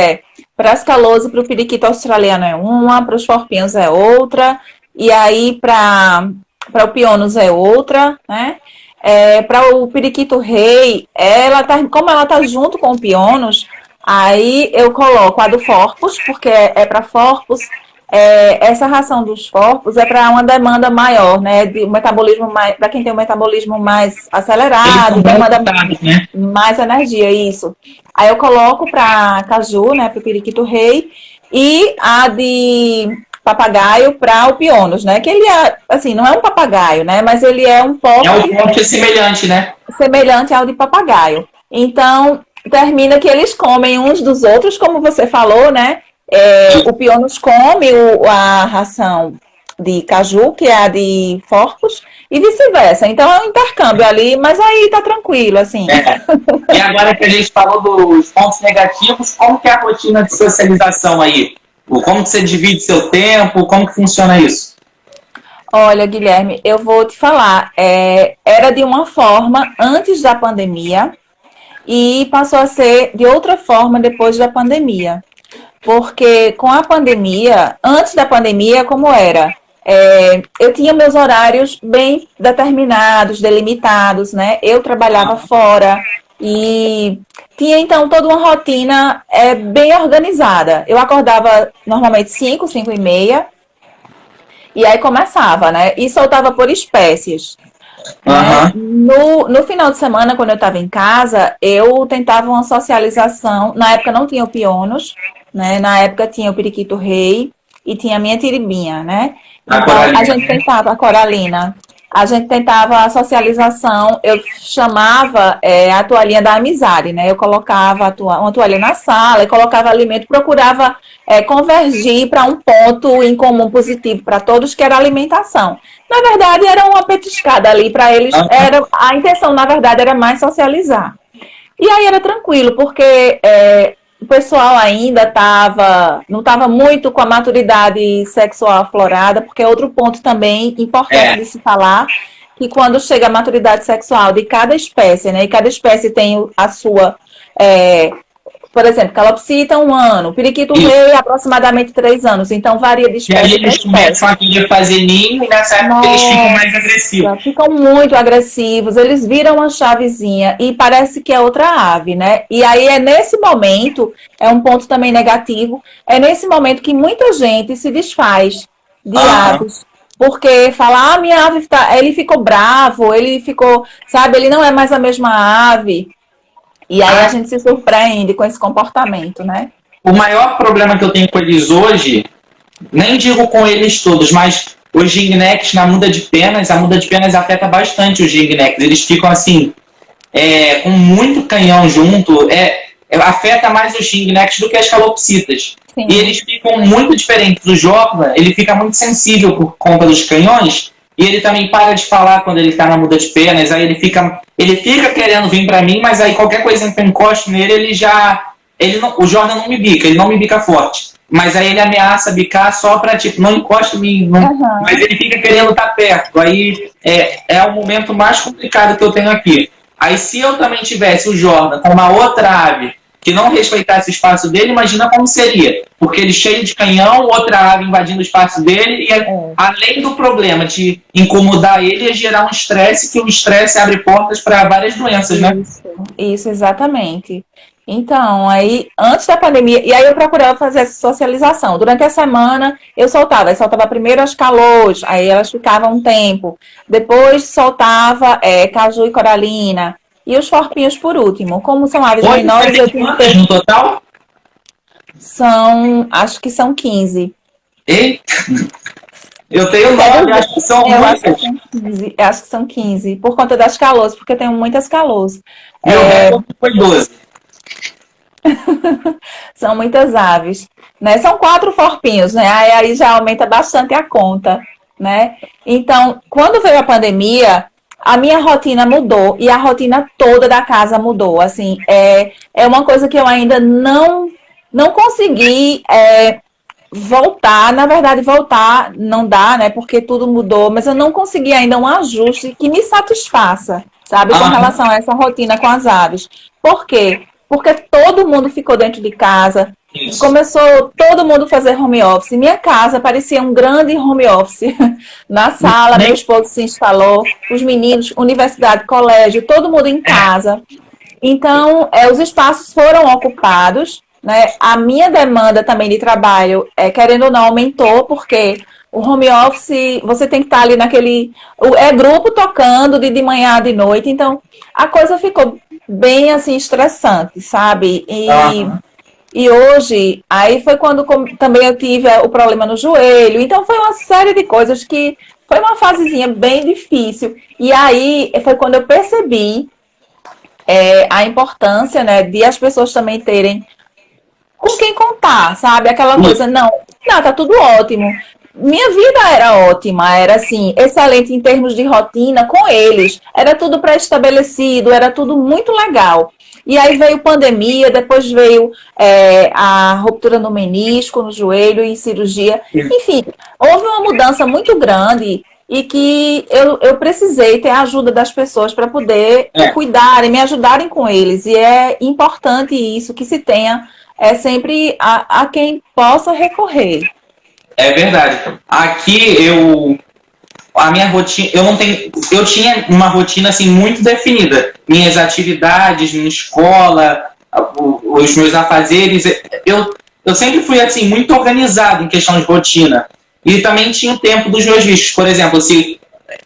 para as calosas, para o periquito australiano é uma, para os forpinhos é outra, e aí para o pionus é outra, né? Para o periquito rei, como ela tá junto com o pionus, aí eu coloco a do forpus, porque é para forpus. Essa ração dos forpus é para uma demanda maior, né? De metabolismo mais, para quem tem um metabolismo mais acelerado, demanda mais energia, isso. Aí eu coloco para caju, né? Para o periquito rei, e a de papagaio para o pionus, né? Que ele assim, não é um papagaio, né? Mas ele é um pouco. É um ponto semelhante, né? Semelhante ao de papagaio. Então, termina que eles comem uns dos outros, como você falou, né? O pionus come a ração de caju, que é a de forpus, e vice-versa. Então é um intercâmbio ali, mas aí tá tranquilo, assim. E agora que a gente falou dos pontos negativos, como que é a rotina de socialização aí? Como que você divide seu tempo? Como que funciona isso? Olha, Guilherme, eu vou te falar. Era de uma forma antes da pandemia e passou a ser de outra forma depois da pandemia. Porque com a pandemia, antes da pandemia, como era? Eu tinha meus horários bem determinados, delimitados, né? Eu trabalhava fora e tinha, então, toda uma rotina bem organizada. Eu acordava normalmente 5 e meia, e aí começava, né? E soltava por espécies. Né? No final de semana, quando eu estava em casa, eu tentava uma socialização. Na época não tinha o pionus, né? Na época tinha o periquito rei e tinha a minha tiribinha, né? Então a gente tentava, a coralina, a gente tentava a socialização, eu chamava a toalhinha da amizade, né? Eu colocava uma toalha na sala e colocava alimento, procurava convergir para um ponto em comum positivo para todos, que era a alimentação. Na verdade, era uma petiscada ali para eles, a intenção, na verdade, era mais socializar. E aí era tranquilo, porque o pessoal ainda não estava muito com a maturidade sexual aflorada, porque é outro ponto também importante de se falar, que quando chega a maturidade sexual de cada espécie, né, e cada espécie tem a sua Por exemplo, calopsita 1 ano, periquito rei aproximadamente 3 anos. Então varia de E aí espécie para eles começam espécie. a querer fazer ninho e nessa época eles ficam mais agressivos. Ficam muito agressivos, eles viram uma chavezinha e parece que é outra ave, né? E aí é nesse momento, é um ponto também negativo, é nesse momento que muita gente se desfaz de aves. Porque fala, minha ave ele ficou bravo, ele ficou, sabe, ele não é mais a mesma ave. E aí a gente se surpreende com esse comportamento, né? O maior problema que eu tenho com eles hoje, nem digo com eles todos, mas os ringnecks na muda de penas, a muda de penas afeta bastante os ringnecks. Eles ficam assim, com muito canhão junto, afeta mais os ringnecks do que as calopsitas. Sim. E eles ficam muito diferentes. O Jopla, ele fica muito sensível por conta dos canhões, e ele também para de falar quando ele está na muda de penas, aí ele fica querendo vir para mim, mas aí qualquer coisa que eu encosto nele, o Jordan não me bica, ele não me bica forte. Mas aí ele ameaça bicar só pra, tipo, não encosta em mim. Mas ele fica querendo estar perto. Aí é o momento mais complicado que eu tenho aqui. Aí se eu também tivesse o Jordan com uma outra ave que não respeitasse o espaço dele, imagina como seria. Porque ele cheio de canhão, outra ave invadindo o espaço dele, e além do problema de incomodar ele, ia gerar um estresse, que o estresse abre portas para várias doenças, né? Isso, exatamente. Então, aí, antes da pandemia, e aí eu procurava fazer essa socialização. Durante a semana, eu soltava primeiro as calôs, aí elas ficavam um tempo. Depois soltava caju e coralina. E os forpinhos por último. Como são aves menores, eu tenho que... no total? Acho que são 15. Eita! Eu tenho 9, acho que são muitas. Acho que são 15, por conta das calôs, porque eu tenho muitas calôs. Meu recorde foi 12. São muitas aves, né? São 4 forpinhos, né? Aí já aumenta bastante a conta, né? Então, quando veio a pandemia, a minha rotina mudou e a rotina toda da casa mudou. Assim, é uma coisa que eu ainda não consegui voltar. Na verdade, voltar não dá, né? Porque tudo mudou, mas eu não consegui ainda um ajuste que me satisfaça, sabe? Com relação a essa rotina com as aves. Por quê? Porque todo mundo ficou dentro de casa, começou todo mundo a fazer home office. Minha casa parecia um grande home office. Na sala, meu esposo se instalou, os meninos, universidade, colégio, todo mundo em casa. Então, os espaços foram ocupados, né? A minha demanda também de trabalho, querendo ou não, aumentou, porque o home office, você tem que estar ali naquele... grupo tocando de manhã, de noite, então a coisa ficou bem, assim, estressante, sabe? E hoje, aí foi quando também eu tive o problema no joelho, então foi uma série de coisas que foi uma fasezinha bem difícil. E aí foi quando eu percebi a importância, né, de as pessoas também terem com quem contar, sabe? Aquela coisa, não, tá tudo ótimo. Minha vida era ótima, era assim, excelente em termos de rotina com eles. Era tudo pré-estabelecido, era tudo muito legal. E aí veio pandemia, depois veio a ruptura no menisco, no joelho e cirurgia. Enfim, houve uma mudança muito grande e que eu precisei ter a ajuda das pessoas para poder cuidarem, me ajudarem com eles. E é importante isso, que se tenha sempre a quem possa recorrer. É verdade. Aqui a minha rotina, eu tinha uma rotina assim muito definida. Minhas atividades, minha escola, os meus afazeres, eu sempre fui assim muito organizado em questão de rotina. E também tinha o tempo dos meus bichos. Por exemplo, se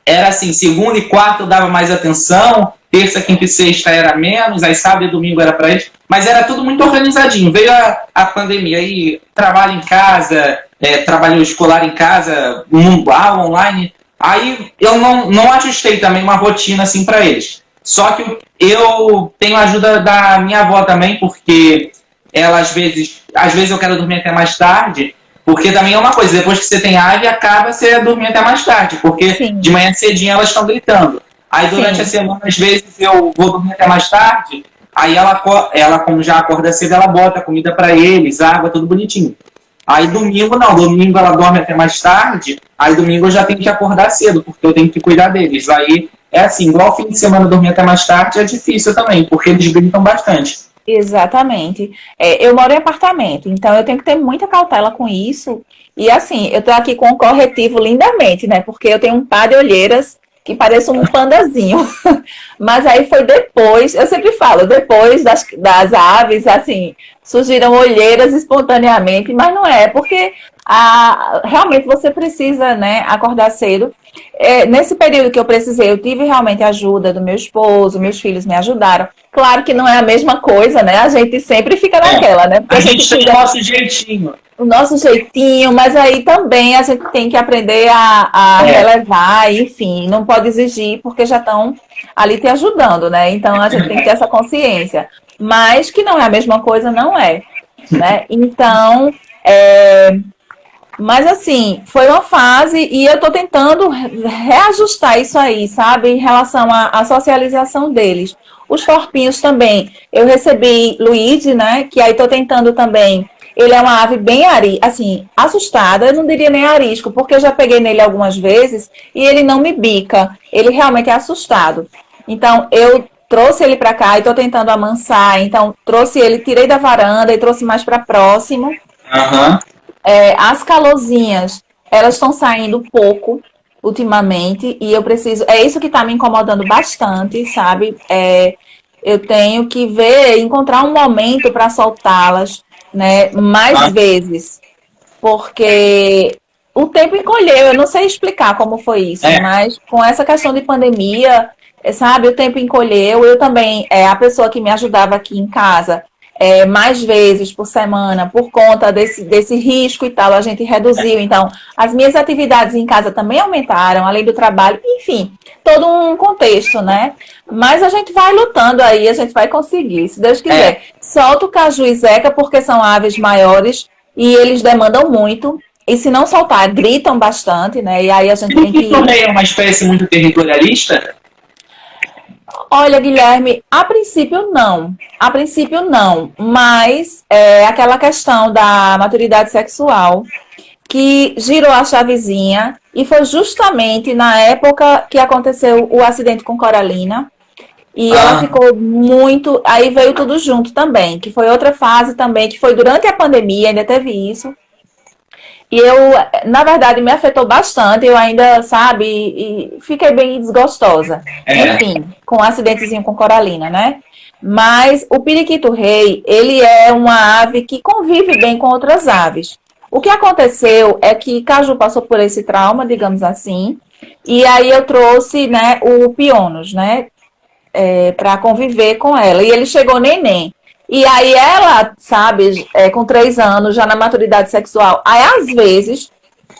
era assim, segunda e quarta eu dava mais atenção, terça, quinta e sexta era menos, aí sábado e domingo era para eles, mas era tudo muito organizadinho. Veio a pandemia, aí trabalho em casa, trabalho escolar em casa, aula online, aí eu não ajustei também uma rotina assim para eles. Só que eu tenho a ajuda da minha avó também, porque ela às vezes eu quero dormir até mais tarde, porque também é uma coisa, depois que você tem ave, acaba você dormir até mais tarde, porque Sim. de manhã cedinho elas estão gritando. Aí durante Sim. a semana, às vezes, eu vou dormir até mais tarde, aí ela como já acorda cedo, ela bota comida para eles, água, tudo bonitinho. Aí domingo não, domingo ela dorme até mais tarde, aí domingo eu já tenho que acordar cedo, porque eu tenho que cuidar deles. Aí é assim, igual fim de semana dormir até mais tarde é difícil também, porque eles gritam bastante. Exatamente. Eu moro em apartamento, então eu tenho que ter muita cautela com isso. E assim, eu tô aqui com um corretivo lindamente, né? Porque eu tenho um par de olheiras que parece um pandazinho. Mas aí foi depois, eu sempre falo, depois das aves, assim, surgiram olheiras espontaneamente, mas não é, porque realmente você precisa, né, acordar cedo. Nesse período que eu precisei, eu tive realmente ajuda do meu esposo, meus filhos me ajudaram. Claro que não é a mesma coisa, né? A gente sempre fica naquela, né? Porque A gente tem o nosso jeitinho. O nosso jeitinho, mas aí também a gente tem que aprender a relevar, enfim, não pode exigir porque já estão ali te ajudando, né? Então a gente tem que ter essa consciência. Mas que não é a mesma coisa, não é, né? Então, mas assim, foi uma fase e eu tô tentando reajustar isso aí, sabe? Em relação à socialização deles. Os forpinhos também. Eu recebi Luigi, né? Que aí tô tentando também. Ele é uma ave bem assim, assustada, eu não diria nem arisco, porque eu já peguei nele algumas vezes e ele não me bica. Ele realmente é assustado. Então, eu trouxe ele para cá e tô tentando amansar. Então, trouxe ele, tirei da varanda e trouxe mais para próximo. Uhum. As calosinhas, elas estão saindo pouco ultimamente e eu preciso... É isso que está me incomodando bastante, sabe? Eu tenho que encontrar um momento para soltá-las, né? Mais vezes. Porque o tempo encolheu, eu não sei explicar como foi isso, mas com essa questão de pandemia, sabe? O tempo encolheu. Eu também, a pessoa que me ajudava aqui em casa... mais vezes por semana, por conta desse risco e tal, a gente reduziu. Então, as minhas atividades em casa também aumentaram, além do trabalho, enfim, todo um contexto, né? Mas a gente vai lutando aí, a gente vai conseguir, se Deus quiser. Solta o caju e zeca, porque são aves maiores e eles demandam muito. E se não soltar, gritam bastante, né? E aí a gente tem que... também é uma espécie muito territorialista? Olha, Guilherme, a princípio não. A princípio não. Mas aquela questão da maturidade sexual que girou a chavezinha e foi justamente na época que aconteceu o acidente com Coralina. E ela ficou muito... Aí veio tudo junto também, que foi outra fase também, que foi durante a pandemia, ainda teve isso. E eu, na verdade, me afetou bastante. Eu ainda, sabe, e fiquei bem desgostosa. Enfim, com um acidentezinho com Coralina, né? Mas o periquito-rei, ele é uma ave que convive bem com outras aves. O que aconteceu é que Caju passou por esse trauma, digamos assim, e aí eu trouxe, né, o Pionos, né, para conviver com ela. E ele chegou neném. E aí ela, sabe, com 3 anos, já na maturidade sexual, aí às vezes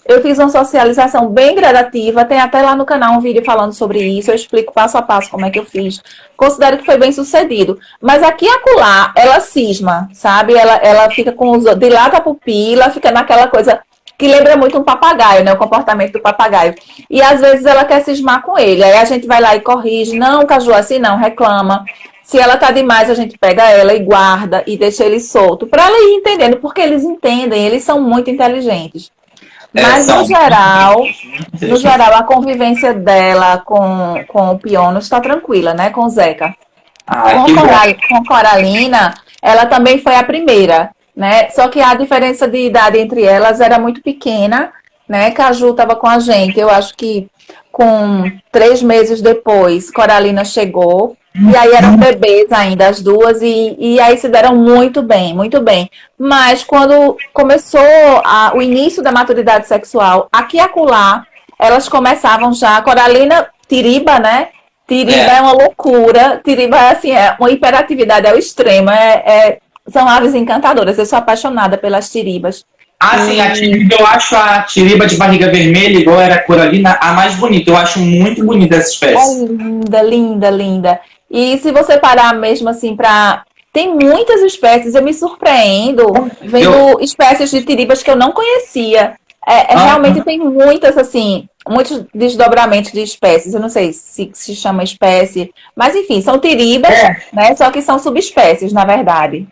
eu fiz uma socialização bem gradativa, tem até lá no canal um vídeo falando sobre isso, eu explico passo a passo como é que eu fiz. Considero que foi bem sucedido. Mas aqui e acolá, ela cisma, sabe? Ela fica com dilata a pupila, fica naquela coisa que lembra muito um papagaio, né? O comportamento do papagaio. E às vezes ela quer cismar com ele, aí a gente vai lá e corrige, não, Caju, assim não, reclama. Se ela tá demais, a gente pega ela e guarda e deixa ele solto. Para ela ir entendendo, porque eles entendem, eles são muito inteligentes. Mas, no geral, a convivência dela com o Piono está tranquila, né? Com o Zeca. Com Coralina, ela também foi a primeira, né? Só que a diferença de idade entre elas era muito pequena, né? Caju estava com a gente, eu acho que com 3 meses depois, Coralina chegou. E aí eram bebês ainda, as duas, e aí se deram muito bem, muito bem. Mas quando começou o início da maturidade sexual, aqui e acolá, elas começavam já, Coralina, Tiriba, né? Tiriba é uma loucura, Tiriba é assim, uma hiperatividade ao extremo, são aves encantadoras, eu sou apaixonada pelas tiribas. Sim, a tiriba, eu acho a tiriba de barriga vermelha, igual era a Coralina, a mais bonita. Eu acho muito bonita essa espécie. É linda, linda, linda. E se você parar mesmo assim tem muitas espécies, eu me surpreendo vendo espécies de tiribas que eu não conhecia. Realmente tem muitas, assim, muitos desdobramentos de espécies. Eu não sei se chama espécie, mas enfim, são tiribas, né? Só que são subespécies, na verdade.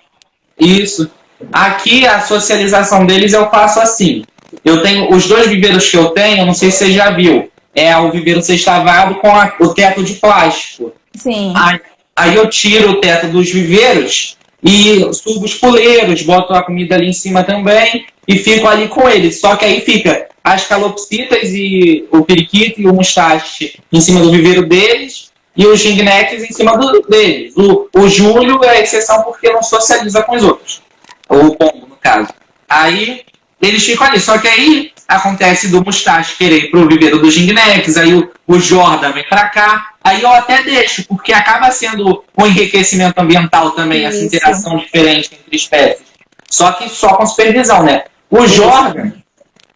Isso. Aqui a socialização deles eu faço assim. Eu tenho os 2 viveiros que eu tenho, não sei se você já viu. É o viveiro sextavado com o teto de plástico. Sim. Aí eu tiro o teto dos viveiros e subo os puleiros, boto a comida ali em cima também e fico ali com eles. Só que aí fica as calopsitas e o periquito e o mustache em cima do viveiro deles e os ringnecks em cima deles. O Júlio é a exceção porque não socializa com os outros. O pombo, no caso. Aí eles ficam ali. Só que aí acontece do mustache querer ir pro viveiro dos ringnecks, aí o Jordan vem pra cá. Aí eu até deixo, porque acaba sendo um enriquecimento ambiental também, essa interação diferente entre espécies. Só que só com supervisão, né? O Jordan,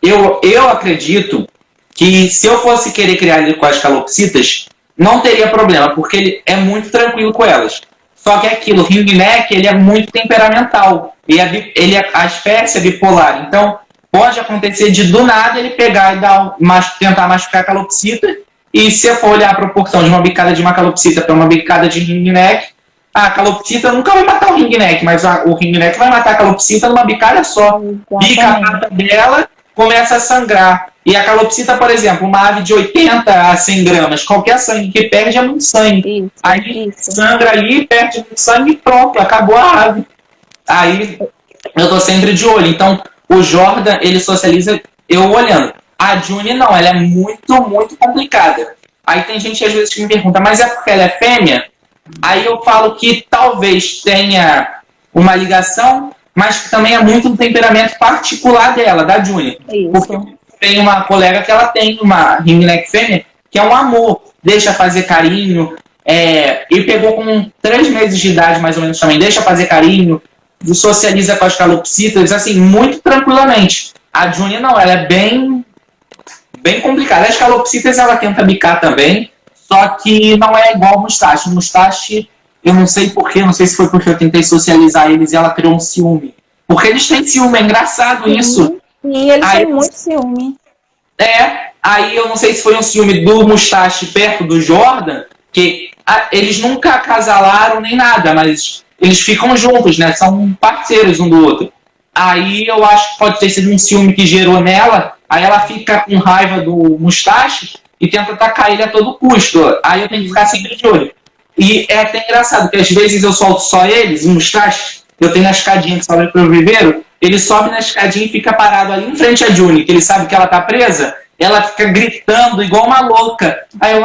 eu acredito que se eu fosse querer criar ele com as calopsitas, não teria problema, porque ele é muito tranquilo com elas. Só que é aquilo, o ringneck, ele é muito temperamental. E a espécie é bipolar. Então, pode acontecer de do nada ele pegar e tentar machucar a calopsita. E se eu for olhar a proporção de uma bicada de uma calopsita para uma bicada de ringneck, a calopsita nunca vai matar o ringneck, mas o ringneck vai matar a calopsita numa bicada só. Bica a pata dela, começa a sangrar. E a calopsita, por exemplo, uma ave de 80 a 100 gramas, qualquer sangue que perde é muito sangue. Aí sangra ali, perde muito sangue e pronto, acabou a ave. Aí eu tô sempre de olho. Então, o Jordan, ele socializa eu olhando. A Juni não, ela é muito, muito complicada. Aí tem gente às vezes que me pergunta, mas é porque ela é fêmea? Aí eu falo que talvez tenha uma ligação, mas que também é muito um temperamento particular dela, da Juni. Porque tem uma colega que ela tem uma ringneck fêmea, que é um amor, deixa fazer carinho, e pegou com 3 meses de idade mais ou menos também, deixa fazer carinho, socializa com as calopsitas, assim, muito tranquilamente. A Juni não, ela é bem complicada. As calopsitas ela tenta bicar também, só que não é igual ao mustache. O mustache, eu não sei porquê, não sei se foi porque eu tentei socializar eles e ela criou um ciúme. Porque eles têm ciúme, é engraçado isso. E eles têm muito ciúme. Aí eu não sei se foi um ciúme do mustache perto do Jordan, que eles nunca acasalaram nem nada, mas eles ficam juntos, né? São parceiros um do outro. Aí eu acho que pode ter sido um ciúme que gerou nela, aí ela fica com raiva do mustache e tenta atacar ele a todo custo. Aí eu tenho que ficar sempre de olho. E é até engraçado, porque às vezes eu solto só eles, o mustache, eu tenho a escadinha que sobe pro viveiro, ele sobe na escadinha e fica parado ali em frente à Juni, que ele sabe que ela tá presa, ela fica gritando igual uma louca. Aí eu,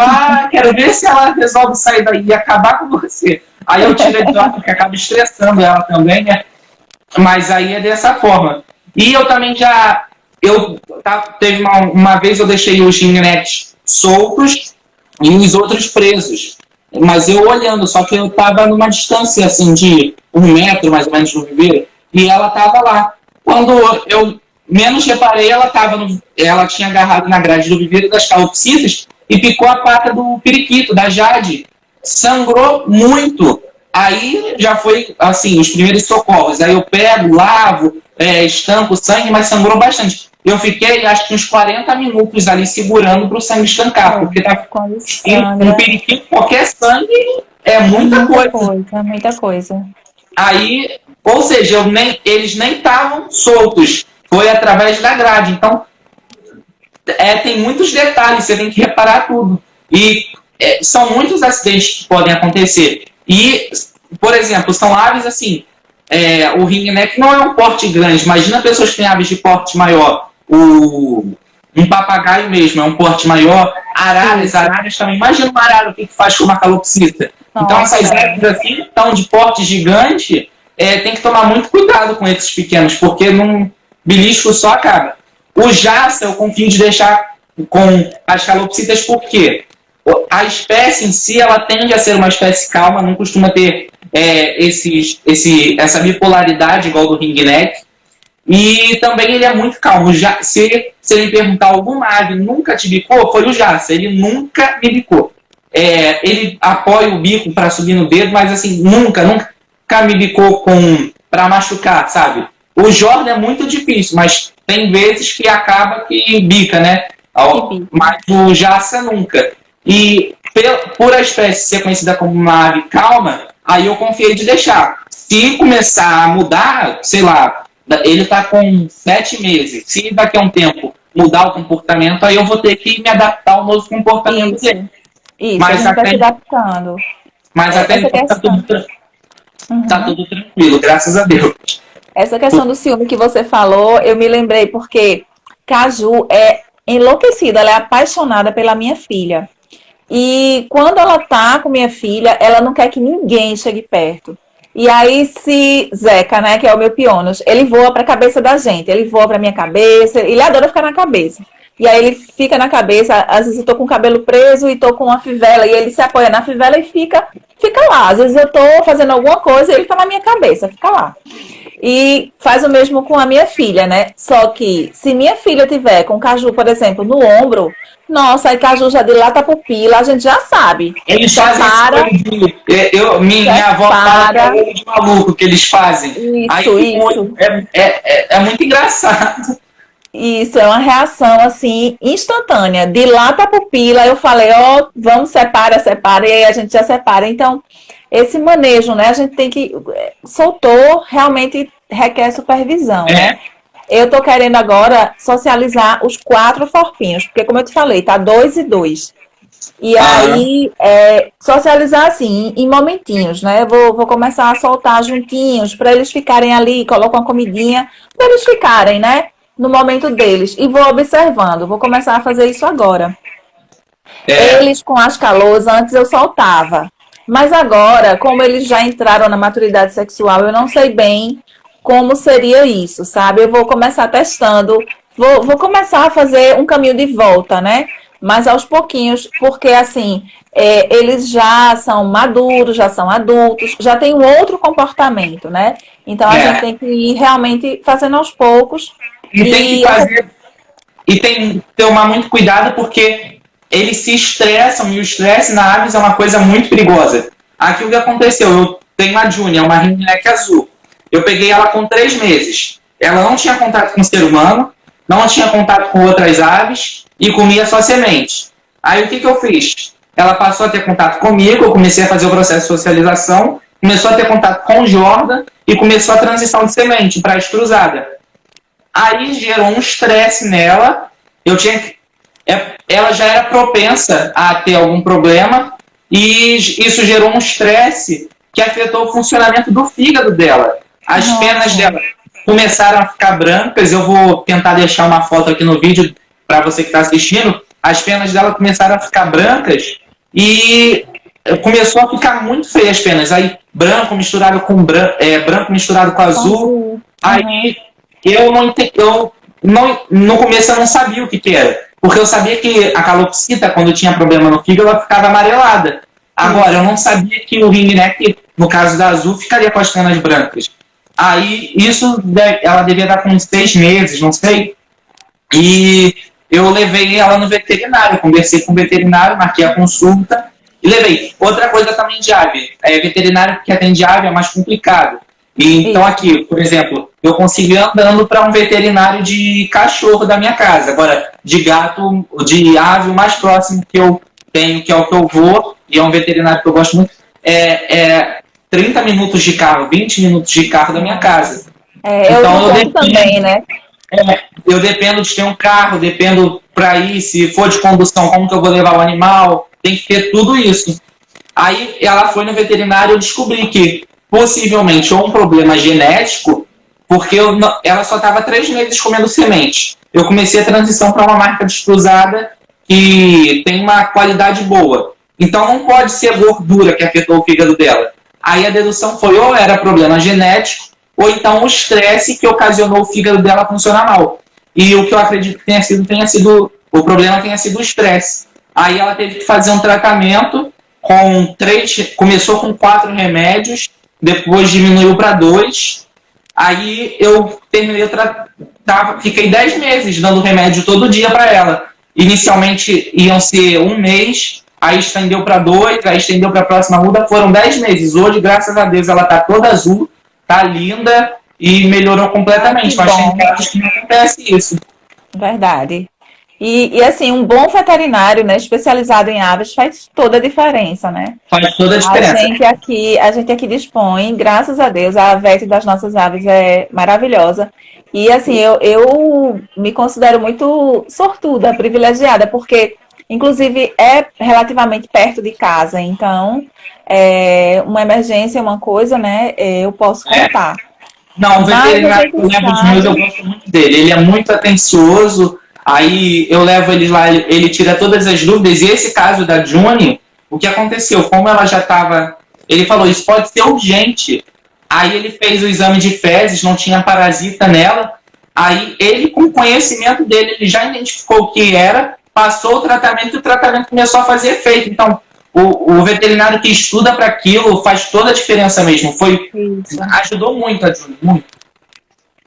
quero ver se ela resolve sair daí e acabar com você. Aí eu tiro de lá, porque acaba estressando ela também, né? Mas aí é dessa forma. E eu também teve uma vez eu deixei os ringnecks soltos e os outros presos. Mas eu olhando, só que eu tava numa distância assim de 1 metro mais ou menos do viveiro, e ela tava lá. Quando eu menos reparei, ela tinha agarrado na grade do viveiro das calopsitas e picou a pata do periquito, da Jade. Sangrou muito. Aí já foi, assim, os primeiros socorros. Aí eu pego, lavo, estanco o sangue, mas sangrou bastante. Eu fiquei, acho que uns 40 minutos ali segurando para o sangue estancar, porque no periquito, qualquer sangue é muita coisa. Muita coisa. Aí, ou seja, eles nem estavam soltos. Foi através da grade. Então, tem muitos detalhes, você tem que reparar tudo. E são muitos acidentes que podem acontecer. E, por exemplo, são aves assim, o ringneck não é um porte grande. Imagina pessoas que têm aves de porte maior. Um papagaio mesmo é um porte maior. Araras também. Imagina uma arara, o que faz com uma calopsita. Então, essas aves assim, estão de porte gigante, tem que tomar muito cuidado com esses pequenos, porque num belisco só acaba. O jaça, eu confio de deixar com as calopsitas, porque a espécie em si, ela tende a ser uma espécie calma, não costuma ter essa bipolaridade igual do ringneck. E também ele é muito calmo. Se ele me perguntar alguma ave nunca te bicou, foi o jaça. Ele nunca me bicou. Ele apoia o bico para subir no dedo, mas assim, nunca me bicou para machucar, sabe? O Jordan é muito difícil, mas tem vezes que acaba que bica, né? Mas o jaça nunca. E por a espécie ser conhecida como uma ave calma, aí eu confiei de deixar. Se começar a mudar, sei lá, ele está com 7 meses. Se daqui a um tempo mudar o comportamento, aí eu vou ter que me adaptar ao novo comportamento dele. Isso, mas a gente vai se adaptando. Mas até então tá tudo Tá Uhum. tudo tranquilo, graças a Deus. Essa questão do ciúme que você falou, eu me lembrei porque Caju é enlouquecida, ela é apaixonada pela minha filha. E quando ela tá com minha filha, ela não quer que ninguém chegue perto. E aí, se Zeca, né, que é o meu pionos, ele voa pra cabeça da gente, ele voa pra minha cabeça, ele adora ficar na cabeça. E aí ele fica na cabeça, às vezes eu tô com o cabelo preso e tô com uma fivela, e ele se apoia na fivela e fica lá. Às vezes eu tô fazendo alguma coisa e ele tá na minha cabeça, fica lá. E faz o mesmo com a minha filha, né? Só que se minha filha tiver com Caju, por exemplo, no ombro, nossa, aí Caju já dilata a pupila, a gente já sabe. Eles fazem esse Separa, olho minha avó fala que é separa. olho de maluco que eles fazem. Aí Isso, fica um olho, isso. é muito engraçado. Isso é uma reação assim instantânea. Dilata a pupila, eu falei, ó, vamos separa, separa, e aí a gente já separa. Então, esse manejo, né? A gente tem que. Soltou, realmente requer supervisão, né? É, Eu tô querendo agora socializar os 4 forfinhos, porque como eu te falei, tá 2 e 2. E aham, aí, socializar assim, em momentinhos, né? Vou começar a soltar juntinhos para eles ficarem ali, coloco uma comidinha, para eles ficarem, né? No momento deles. E vou observando, vou começar a fazer isso agora. é, Eles com as calores, antes eu soltava. Mas agora, como eles já entraram na maturidade sexual, eu não sei bem como seria isso, sabe? Eu vou começar testando, vou começar a fazer um caminho de volta, né? Mas aos pouquinhos, porque assim, eles já são maduros, já são adultos, já têm um outro comportamento, né? Então a gente é. tem que ir realmente fazendo aos poucos. E tem que E essa. fazer, e tem que tomar muito cuidado porque eles se estressam e o estresse na aves é uma coisa muito perigosa. Aqui o que aconteceu? Eu tenho a Júnia, uma ringneck azul. Eu peguei ela com 3 meses. Ela não tinha contato com o ser humano, não tinha contato com outras aves e comia só semente. Aí o que eu fiz? Ela passou a ter contato comigo, eu comecei a fazer o processo de socialização, começou a ter contato com o Jordan e começou a transição de semente para a extrusada. Aí gerou um estresse nela. Eu tinha que, ela já era propensa a ter algum problema e isso gerou um estresse que afetou o funcionamento do fígado dela. As penas Nossa. dela começaram a ficar brancas. Eu vou tentar deixar uma foto aqui no vídeo para você que está assistindo. As penas dela começaram a ficar brancas e começou a ficar muito feia as penas. Aí branco misturado com branco misturado com azul. Azul. Uhum. Aí eu não entendi, eu não, no começo eu não sabia o que, que era. Porque eu sabia que a calopsita, quando tinha problema no fígado, ela ficava amarelada. Agora, eu Isso. não sabia que o ringneck, no caso da azul, ficaria com as penas brancas. Aí, ela devia estar com uns 6 meses, não sei. E eu levei ela no veterinário, conversei com o veterinário, marquei a consulta e levei. Outra coisa também de ave, veterinário que atende ave é mais complicado. E, então Isso. aqui, por exemplo, eu consegui ir andando para um veterinário de cachorro da minha casa. Agora, de gato, de ave, o mais próximo que eu tenho, que é o que eu vou, e é um veterinário que eu gosto muito, é 30 minutos de carro, 20 minutos de carro da minha casa. Eu Então eu encontro também, dependo né? eu dependo de ter um carro, dependo para ir, se for de condução, como que eu vou levar o animal, tem que ter tudo isso. Aí ela foi no veterinário e eu descobri que possivelmente ou um problema genético, porque ela só estava 3 meses comendo semente. Eu comecei a transição para uma marca descruzada que tem uma qualidade boa. Então não pode ser gordura que afetou o fígado dela. Aí a dedução foi ou era problema genético, ou então o estresse que ocasionou o fígado dela funcionar mal. E o que eu acredito que o problema tenha sido o estresse. Aí ela teve que fazer um tratamento começou com 4 remédios, depois diminuiu para 2. Aí eu fiquei 10 meses dando remédio todo dia para ela. Inicialmente iam ser um mês, aí estendeu para 2, aí estendeu para a próxima muda, foram 10 meses. Hoje, graças a Deus, ela está toda azul, tá linda e melhorou Ai, que completamente. Mas tem bom. casos que não acontece isso. Verdade. E assim, um bom veterinário, né, especializado em aves faz toda a diferença, né? Faz toda a A diferença. gente aqui, a gente aqui dispõe, graças a Deus, a vet das nossas aves é maravilhosa. E assim, eu me considero muito sortuda, privilegiada, porque Inclusive, é relativamente perto de casa, então, uma emergência é uma coisa, né? Eu posso contar. Não, o Mas a veterinário que gente eu levo os meus, eu sabe. gosto muito dele. Ele é muito atencioso, aí eu levo ele lá, ele tira todas as dúvidas. E esse caso da Juni, o que aconteceu? Como ela já estava. Ele falou, isso pode ser urgente. Aí ele fez o exame de fezes, não tinha parasita nela. Aí ele, com o conhecimento dele, ele já identificou o que era, passou o tratamento e o tratamento começou a fazer efeito. Então, o veterinário que estuda para aquilo faz toda a diferença mesmo. Isso. Ajudou muito a Júlia, muito.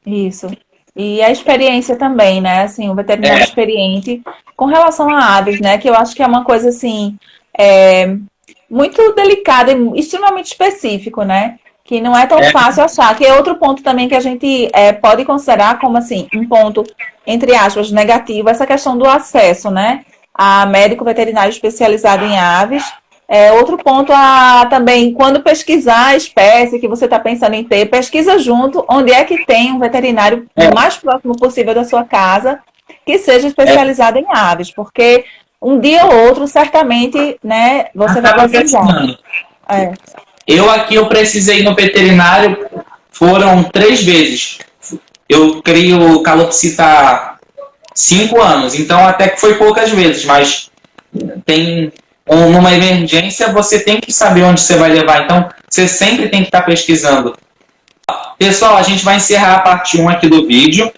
Isso. E a experiência também, né? Assim, o veterinário experiente com relação a aves, né? Que eu acho que é uma coisa assim, muito delicada e extremamente específico, né? Que não é tão fácil achar. Que é outro ponto também que a gente pode considerar como assim, um ponto, entre aspas, negativo, essa questão do acesso, né? A médico veterinário especializado em aves. Outro ponto também, quando pesquisar a espécie que você está pensando em ter, pesquisa junto onde é que tem um veterinário o mais próximo possível da sua casa que seja especializado em aves, porque um dia ou outro, certamente, né, você vai precisar. Eu precisei ir no veterinário, foram 3 vezes. Eu crio calopsita há 5 anos, então até que foi poucas vezes, mas numa emergência, você tem que saber onde você vai levar. Então, você sempre tem que estar pesquisando. Pessoal, a gente vai encerrar a parte 1 aqui do vídeo.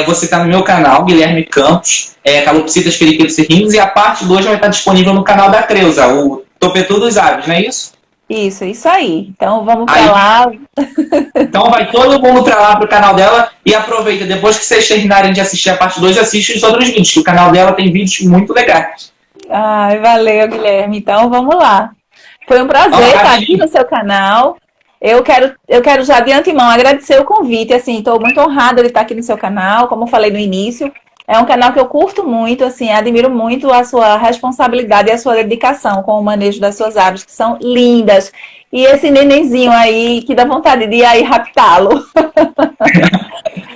Você está no meu canal, Guilherme Campos, Calopsitas, Periquitos e Rins, e a parte 2 vai estar disponível no canal da Creuza, o Topetu dos Aves, não é isso? Isso aí. Então, vamos para lá. Então, vai todo mundo para lá, para o canal dela, e aproveita, depois que vocês terminarem de assistir a parte 2, assiste os outros vídeos, que o canal dela tem vídeos muito legais. Ai, valeu, Guilherme. Então, vamos lá. Foi um prazer estar aqui no seu canal. Eu quero já de antemão agradecer o convite. Assim, estou muito honrada de estar aqui no seu canal. Como eu falei no início, é um canal que eu curto muito, assim, admiro muito a sua responsabilidade e a sua dedicação com o manejo das suas aves, que são lindas. E esse nenenzinho aí, que dá vontade de ir aí raptá-lo.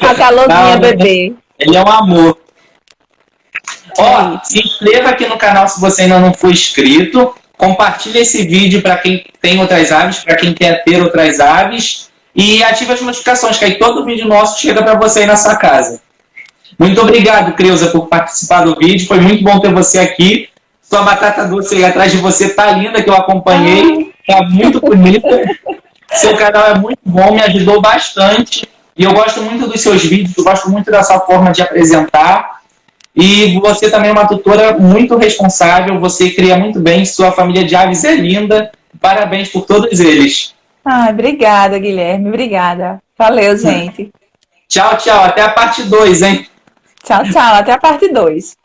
A calorzinha bebê. Ele é um amor. Se inscreva aqui no canal se você ainda não for inscrito. Compartilhe esse vídeo para quem tem outras aves, para quem quer ter outras aves. E ative as notificações, que aí todo vídeo nosso chega para você aí na sua casa. Muito obrigado, Creuza, por participar do vídeo. Foi muito bom ter você aqui. Sua batata doce aí atrás de você tá linda, que eu acompanhei. Tá muito bonita. Seu canal é muito bom, me ajudou bastante. E eu gosto muito dos seus vídeos, eu gosto muito da sua forma de apresentar. E você também é uma tutora muito responsável, você cria muito bem, sua família de aves é linda. Parabéns por todos eles. Obrigada, Guilherme, obrigada. Valeu, gente. Tchau, tchau. Até a parte 2, hein? Tchau, tchau. Até a parte 2.